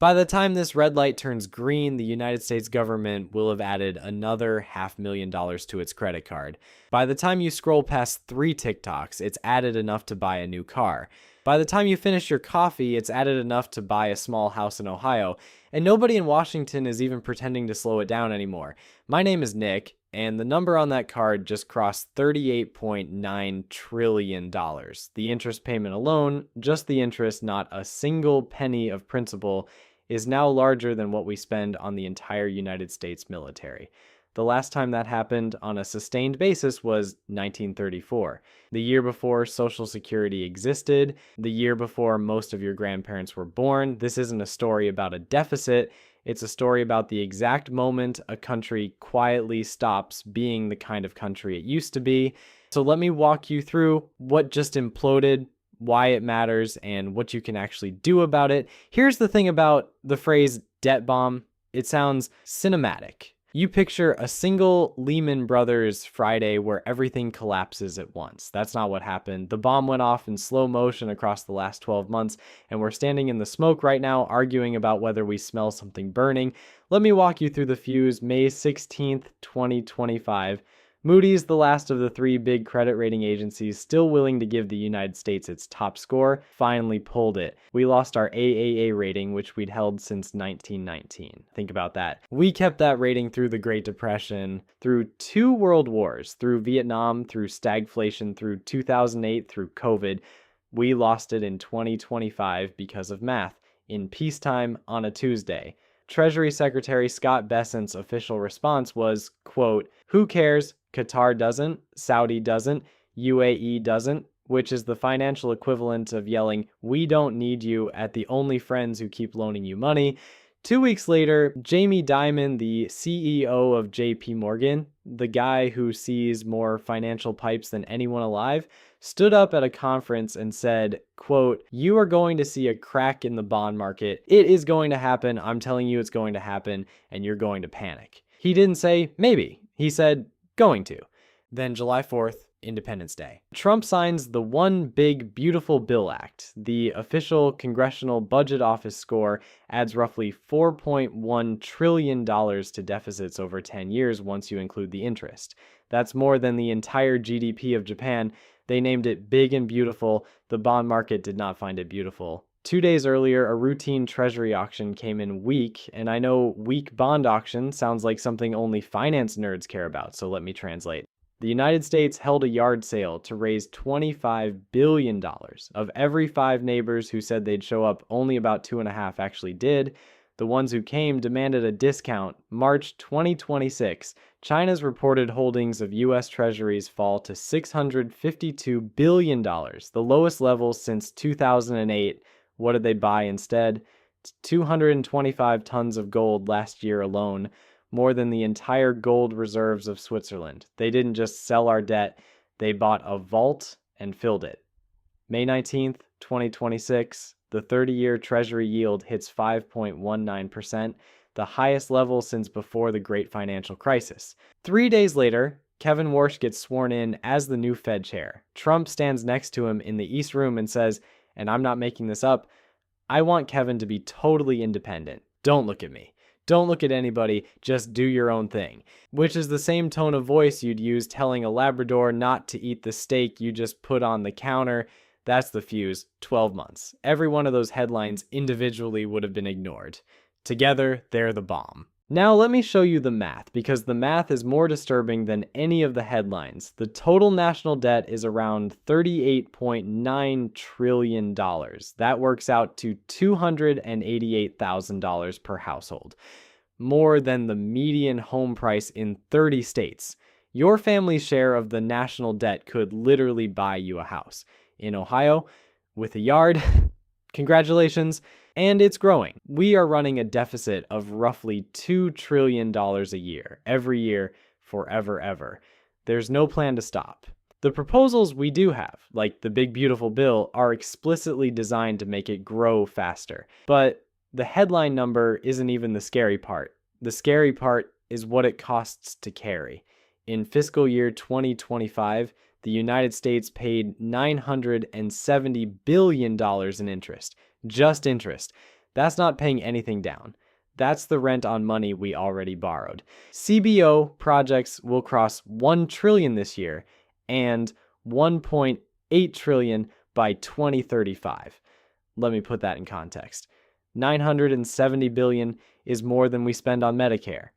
By the time this red light turns green, the United States government will have added another $500,000 to its credit card. By the time you scroll past 3 TikToks, it's added enough to buy a new car. By the time you finish your coffee, it's added enough to buy a small house in Ohio. And nobody in Washington is even pretending to slow it down anymore. My name is Nick, and the number on that card just crossed $38.9 trillion. The interest payment alone, just the interest, not a single penny of principal, is now larger than what we spend on the entire United States military. The last time that happened on a sustained basis was 1934, the year before Social Security existed, the year before most of your grandparents were born. This isn't a story about a deficit. It's a story about the exact moment a country quietly stops being the kind of country it used to be. So let me walk you through what just imploded, why it matters, and what you can actually do about it. Here's the thing about the phrase debt bomb. It sounds cinematic. You picture a single Lehman Brothers Friday where everything collapses at once. That's not what happened. The bomb went off in slow motion across the last 12 months, and we're standing in the smoke right now arguing about whether we smell something burning. Let me walk you through the fuse. May 16th, 2025. Moody's, the last of the 3 big credit rating agencies still willing to give the United States its top score, finally pulled it. We lost our AAA rating, which we'd held since 1919. Think about that. We kept that rating through the Great Depression, through 2 world wars, through Vietnam, through stagflation, through 2008, through COVID. We lost it in 2025 because of math, in peacetime on a Tuesday. Treasury Secretary Scott Bessent's official response was, quote, "Who cares? Qatar doesn't, Saudi doesn't, UAE doesn't," which is the financial equivalent of yelling, "We don't need you," at the only friends who keep loaning you money. 2 weeks later, Jamie Dimon, the CEO of JP Morgan, the guy who sees more financial pipes than anyone alive, stood up at a conference and said, quote, "You are going to see a crack in the bond market. It is going to happen. I'm telling you it's going to happen, and you're going to panic." He didn't say maybe. He said going to. Then July 4th, Independence Day. Trump signs the One Big Beautiful Bill Act. The official Congressional Budget Office score adds roughly $4.1 trillion to deficits over 10 years once you include the interest. That's more than the entire GDP of Japan. They named it big and beautiful. The bond market did not find it beautiful. 2 days earlier, a routine treasury auction came in weak, and I know weak bond auction sounds like something only finance nerds care about, so let me translate. The United States held a yard sale to raise $25 billion. Of every 5 neighbors who said they'd show up, only about 2.5 actually did. The ones who came demanded a discount. March 2026, China's reported holdings of U.S. Treasuries fall to $652 billion, the lowest level since 2008. What did they buy instead? 225 tons of gold last year alone, more than the entire gold reserves of Switzerland. They didn't just sell our debt, they bought a vault and filled it. May 19th, 2026, the 30-year Treasury yield hits 5.19%, the highest level since before the Great Financial Crisis. 3 days later, Kevin Warsh gets sworn in as the new Fed chair. Trump stands next to him in the East Room and says, and I'm not making this up, "I want Kevin to be totally independent. Don't look at me. Don't look at anybody, just do your own thing." Which is the same tone of voice you'd use telling a Labrador not to eat the steak you just put on the counter. That's the fuse, 12 months. Every one of those headlines individually would have been ignored. Together, they're the bomb. Now let me show you the math, because the math is more disturbing than any of the headlines. The total national debt is around $38.9 trillion. That works out to $288,000 per household, more than the median home price in 30 states. Your family's share of the national debt could literally buy you a house. In Ohio, with a yard, congratulations. And it's growing. We are running a deficit of roughly $2 trillion a year, every year, forever, ever. There's no plan to stop. The proposals we do have, like the Big Beautiful Bill, are explicitly designed to make it grow faster. But the headline number isn't even the scary part. The scary part is what it costs to carry. In fiscal year 2025, the United States paid $970 billion in interest. Just interest. That's not paying anything down. That's the rent on money we already borrowed. CBO projects will cross 1 trillion this year and 1.8 trillion by 2035. Let me put that in context. 970 billion is more than we spend on Medicare,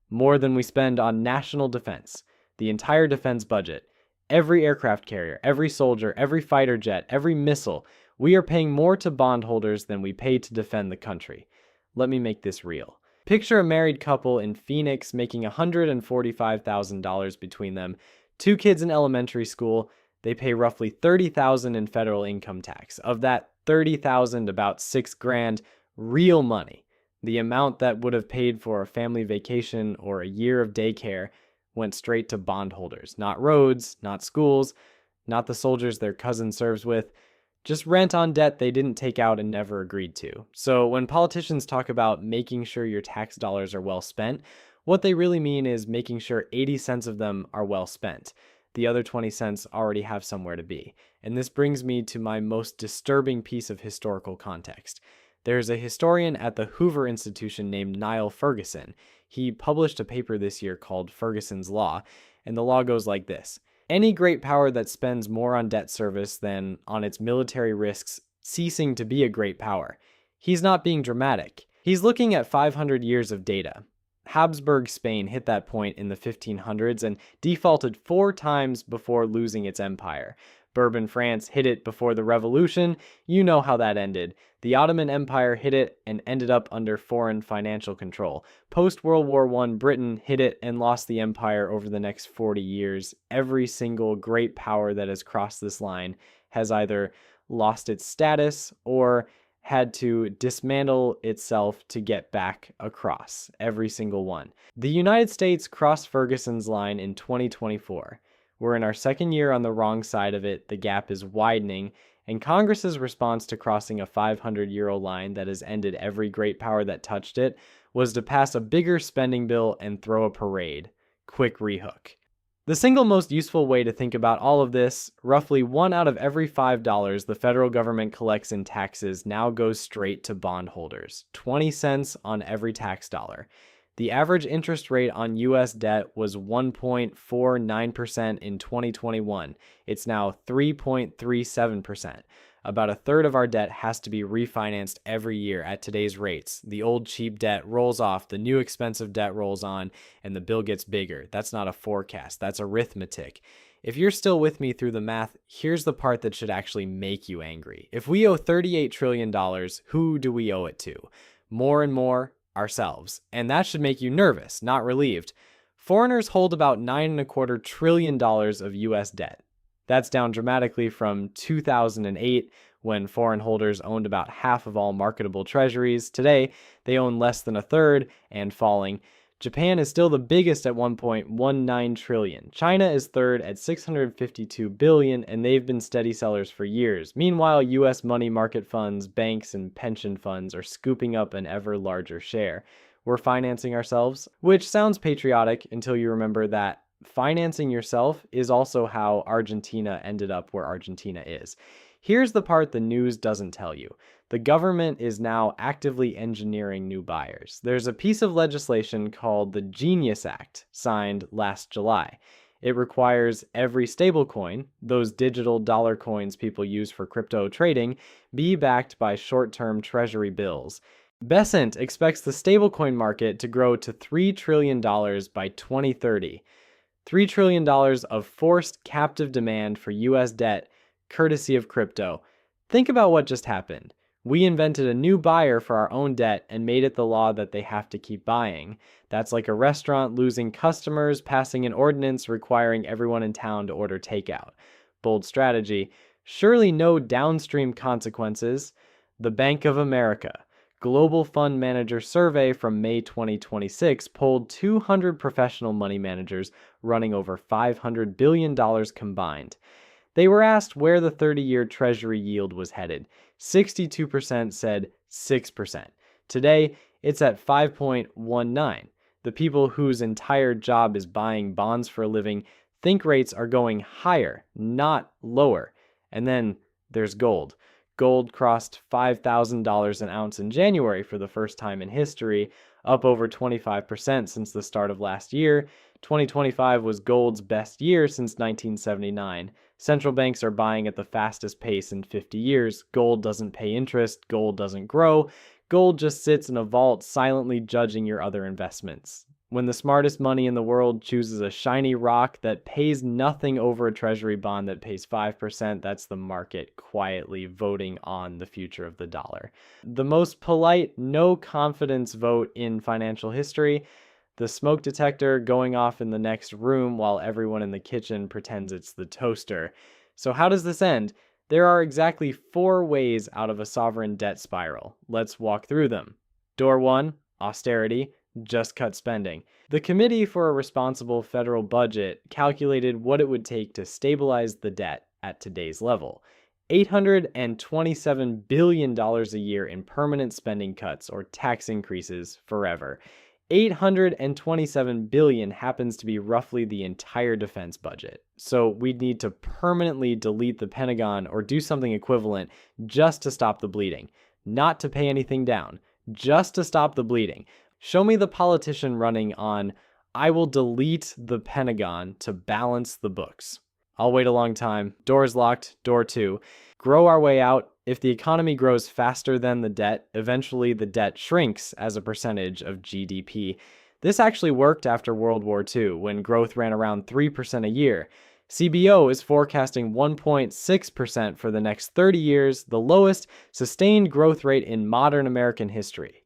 more than we spend on national defense, the entire defense budget, every aircraft carrier, every soldier, every fighter jet, every missile. We are paying more to bondholders than we pay to defend the country. Let me make this real. Picture a married couple in Phoenix making $145,000 between them, 2 kids in elementary school. They pay roughly $30,000 in federal income tax. Of that $30,000, about $6,000 real money. The amount that would have paid for a family vacation or a year of daycare went straight to bondholders. Not roads, not schools, not the soldiers their cousin serves with. Just rent on debt they didn't take out and never agreed to. So when politicians talk about making sure your tax dollars are well spent, what they really mean is making sure 80 cents of them are well spent. The other 20 cents already have somewhere to be. And this brings me to my most disturbing piece of historical context. There's a historian at the Hoover Institution named Niall Ferguson. He published a paper this year called Ferguson's Law, and the law goes like this. Any great power that spends more on debt service than on its military risks ceasing to be a great power. He's not being dramatic. He's looking at 500 years of data. Habsburg Spain hit that point in the 1500s and defaulted 4 times before losing its empire. Bourbon France hit it before the Revolution. You know how that ended. The Ottoman Empire hit it and ended up under foreign financial control. Post-World War I, Britain hit it and lost the empire over the next 40 years. Every single great power that has crossed this line has either lost its status or had to dismantle itself to get back across. Every single one. The United States crossed Ferguson's line in 2024. We're in our 2nd year on the wrong side of it, the gap is widening, and Congress's response to crossing a 500-year-old line that has ended every great power that touched it was to pass a bigger spending bill and throw a parade. Quick rehook. The single most useful way to think about all of this, roughly 1 out of every $5 the federal government collects in taxes now goes straight to bondholders. 20 cents on every tax dollar. The average interest rate on U.S. debt was 1.49% in 2021. It's now 3.37%. About a third of our debt has to be refinanced every year at today's rates. The old cheap debt rolls off, the new expensive debt rolls on, and the bill gets bigger. That's not a forecast, that's arithmetic. If you're still with me through the math, here's the part that should actually make you angry. If we owe $38 trillion, who do we owe it to? More and more, ourselves. And that should make you nervous, not relieved. Foreigners hold about $9.25 trillion of U.S. debt. That's down dramatically from 2008, when foreign holders owned about half of all marketable treasuries. Today, they own less than a third and falling. Japan is still the biggest at 1.19 trillion. China is third at 652 billion, and they've been steady sellers for years. Meanwhile, US money market funds, banks, and pension funds are scooping up an ever larger share. We're financing ourselves, which sounds patriotic until you remember that financing yourself is also how Argentina ended up where Argentina is. Here's the part the news doesn't tell you. The government is now actively engineering new buyers. There's a piece of legislation called the Genius Act, signed last July. It requires every stablecoin, those digital dollar coins people use for crypto trading, be backed by short-term treasury bills. Besant expects the stablecoin market to grow to $3 trillion by 2030. $3 trillion of forced captive demand for US debt, courtesy of crypto. Think about what just happened. We invented a new buyer for our own debt and made it the law that they have to keep buying. That's like a restaurant losing customers, passing an ordinance requiring everyone in town to order takeout. Bold strategy. Surely no downstream consequences. The Bank of America Global Fund Manager Survey from May 2026 polled 200 professional money managers running over $500 billion combined. They were asked where the 30-year Treasury yield was headed. 62% said 6%. Today, it's at 5.19. The people whose entire job is buying bonds for a living think rates are going higher, not lower. And then there's gold. Gold crossed $5,000 an ounce in January for the first time in history, up over 25% since the start of last year. 2025 was gold's best year since 1979. Central banks are buying at the fastest pace in 50 years. Gold doesn't pay interest, gold doesn't grow. Gold just sits in a vault silently judging your other investments. When the smartest money in the world chooses a shiny rock that pays nothing over a treasury bond that pays 5%, that's the market quietly voting on the future of the dollar. The most polite, no confidence vote in financial history, the smoke detector going off in the next room while everyone in the kitchen pretends it's the toaster. So how does this end? There are exactly 4 ways out of a sovereign debt spiral. Let's walk through them. Door 1, austerity. Just cut spending. The Committee for a Responsible Federal Budget calculated what it would take to stabilize the debt at today's level. $827 billion a year in permanent spending cuts or tax increases forever. $827 billion happens to be roughly the entire defense budget. So we'd need to permanently delete the Pentagon or do something equivalent just to stop the bleeding. Not to pay anything down, just to stop the bleeding. Show me the politician running on, I will delete the Pentagon to balance the books. I'll wait a long time. Door's locked. Door 2. Grow our way out. If the economy grows faster than the debt, eventually the debt shrinks as a percentage of GDP. This actually worked after World War II, when growth ran around 3% a year. CBO is forecasting 1.6% for the next 30 years, the lowest sustained growth rate in modern American history.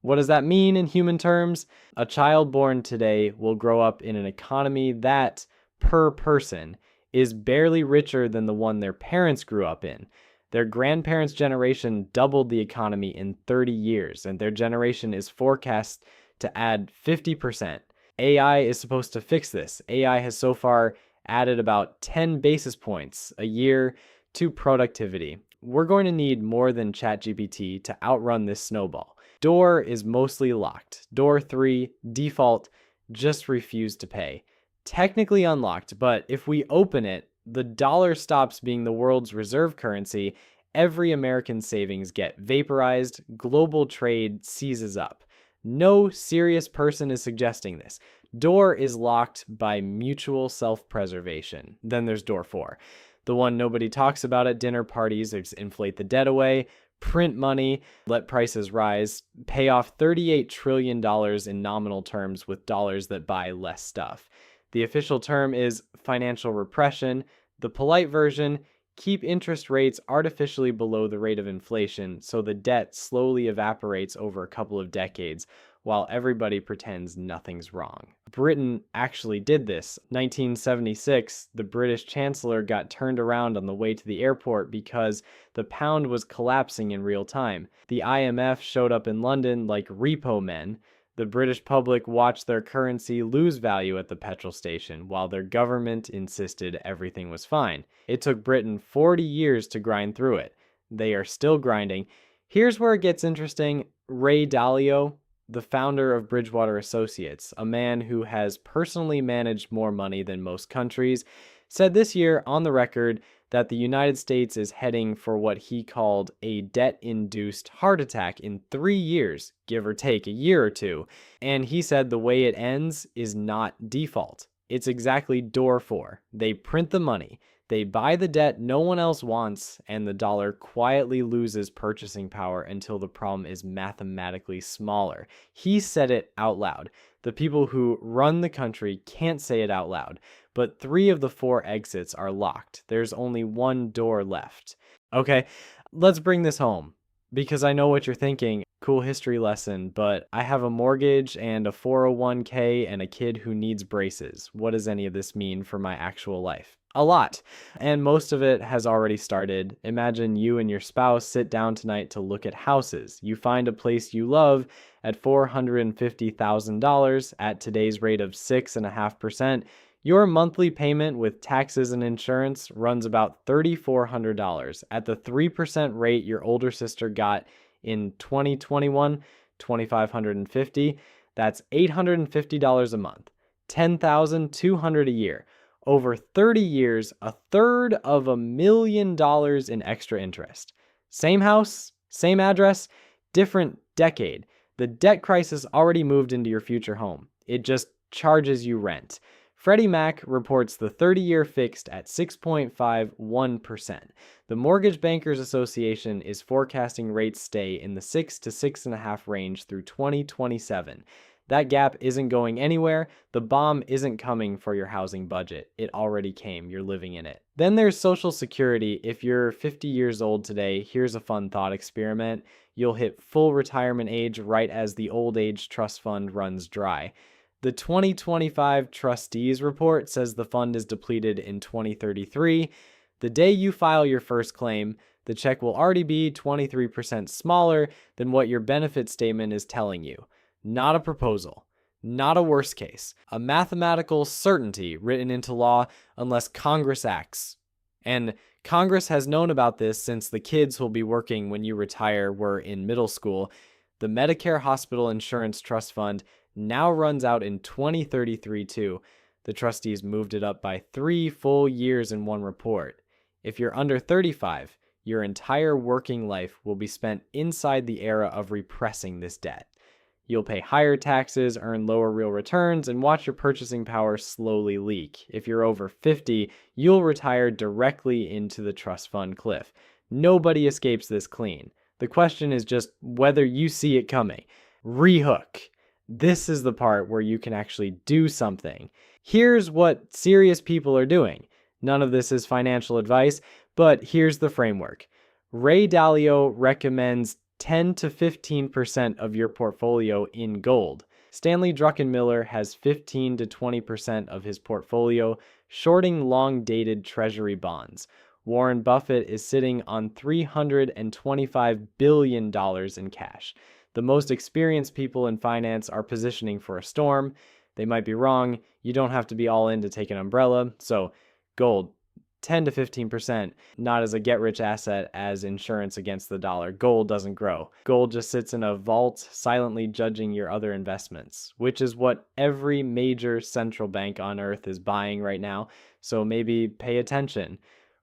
What does that mean in human terms? A child born today will grow up in an economy that, per person, is barely richer than the one their parents grew up in. Their grandparents' generation doubled the economy in 30 years, and their generation is forecast to add 50%. AI is supposed to fix this. AI has so far added about 10 basis points a year to productivity. We're going to need more than ChatGPT to outrun this snowball. Door is mostly locked. Door 3, default, just refuse to pay. Technically unlocked, but if we open it, the dollar stops being the world's reserve currency, every American savings get vaporized, global trade seizes up. No serious person is suggesting this. Door is locked by mutual self-preservation. Then there's door 4. The one nobody talks about at dinner parties is inflate the debt away, print money, let prices rise, pay off $38 trillion in nominal terms with dollars that buy less stuff. The official term is financial repression. The polite version, keep interest rates artificially below the rate of inflation so the debt slowly evaporates over a couple of decades while everybody pretends nothing's wrong. Britain actually did this. 1976, the British Chancellor got turned around on the way to the airport because the pound was collapsing in real time. The IMF showed up in London like repo men. The British public watched their currency lose value at the petrol station while their government insisted everything was fine. It took Britain 40 years to grind through it. They are still grinding. Here's where it gets interesting. Ray Dalio, the founder of Bridgewater Associates, a man who has personally managed more money than most countries, said this year on the record that the United States is heading for what he called a debt-induced heart attack in 3 years, give or take a year or two. And he said the way it ends is not default. It's exactly door 4. They print the money. They buy the debt no one else wants, and the dollar quietly loses purchasing power until the problem is mathematically smaller. He said it out loud. The people who run the country can't say it out loud, but 3 of the 4 exits are locked. There's only 1 door left. Okay, let's bring this home, because I know what you're thinking. Cool history lesson, but I have a mortgage and a 401k and a kid who needs braces. What does any of this mean for my actual life? A lot. And most of it has already started. Imagine you and your spouse sit down tonight to look at houses. You find a place you love at $450,000 at today's rate of 6.5%. Your monthly payment with taxes and insurance runs about $3,400 at the 3% rate your older sister got in 2021, $2,550. That's $850 a month, $10,200 a year. Over 30 years, $1/3 of $1 million in extra interest. Same house, same address, different decade. The debt crisis already moved into your future home. It just charges you rent. Freddie Mac reports the 30-year fixed at 6.51%. The Mortgage Bankers Association is forecasting rates stay in the 6 to 6.5 range through 2027. That gap isn't going anywhere. The bomb isn't coming for your housing budget. It already came. You're living in it. Then there's Social Security. If you're 50 years old today, here's a fun thought experiment. You'll hit full retirement age right as the old age trust fund runs dry. The 2025 Trustees Report says the fund is depleted in 2033. The day you file your first claim, the check will already be 23% smaller than what your benefit statement is telling you. Not a proposal, not a worst case, a mathematical certainty written into law unless Congress acts. And Congress has known about this since the kids who'll be working when you retire were in middle school. The Medicare Hospital Insurance Trust Fund now runs out in 2033 too. The trustees moved it up by 3 full years in one report. If you're under 35, your entire working life will be spent inside the era of repressing this debt. You'll pay higher taxes, earn lower real returns, and watch your purchasing power slowly leak. If you're over 50, you'll retire directly into the trust fund cliff. Nobody escapes this clean. The question is just whether you see it coming. Rehook. This is the part where you can actually do something. Here's what serious people are doing. None of this is financial advice, but here's the framework. Ray Dalio recommends 10 to 15% of your portfolio in gold. Stanley Druckenmiller has 15 to 20% of his portfolio shorting long-dated treasury bonds. Warren Buffett is sitting on $325 billion in cash. The most experienced people in finance are positioning for a storm. They might be wrong. You don't have to be all in to take an umbrella. So gold, 10 to 15%, not as a get-rich asset as insurance against the dollar. Gold doesn't grow. Gold just sits in a vault, silently judging your other investments, which is what every major central bank on earth is buying right now. So maybe pay attention.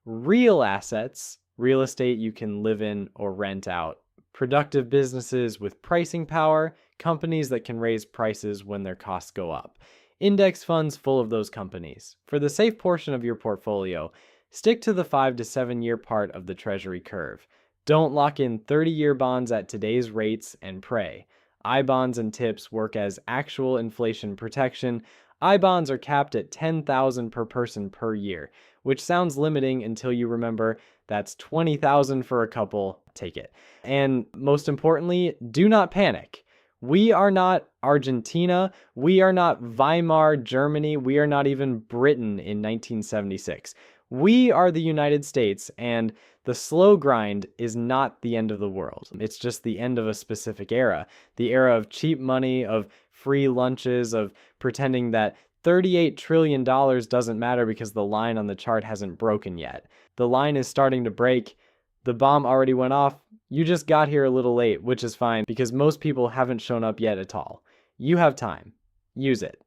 Real assets, real estate you can live in or rent out. Productive businesses with pricing power, companies that can raise prices when their costs go up. Index funds full of those companies. For the safe portion of your portfolio, stick to the 5 to 7 year part of the treasury curve. Don't lock in 30-year bonds at today's rates and pray. I-bonds and TIPS work as actual inflation protection. I-bonds are capped at $10,000 per person per year, which sounds limiting until you remember that's $20,000 for a couple. Take it. And most importantly, do not panic. We are not Argentina. We are not Weimar Germany. We are not even Britain in 1976. We are the United States, and the slow grind is not the end of the world. It's just the end of a specific era. The era of cheap money, of free lunches, of pretending that $38 trillion doesn't matter because the line on the chart hasn't broken yet. The line is starting to break. The bomb already went off. You just got here a little late, which is fine because most people haven't shown up yet at all. You have time. Use it.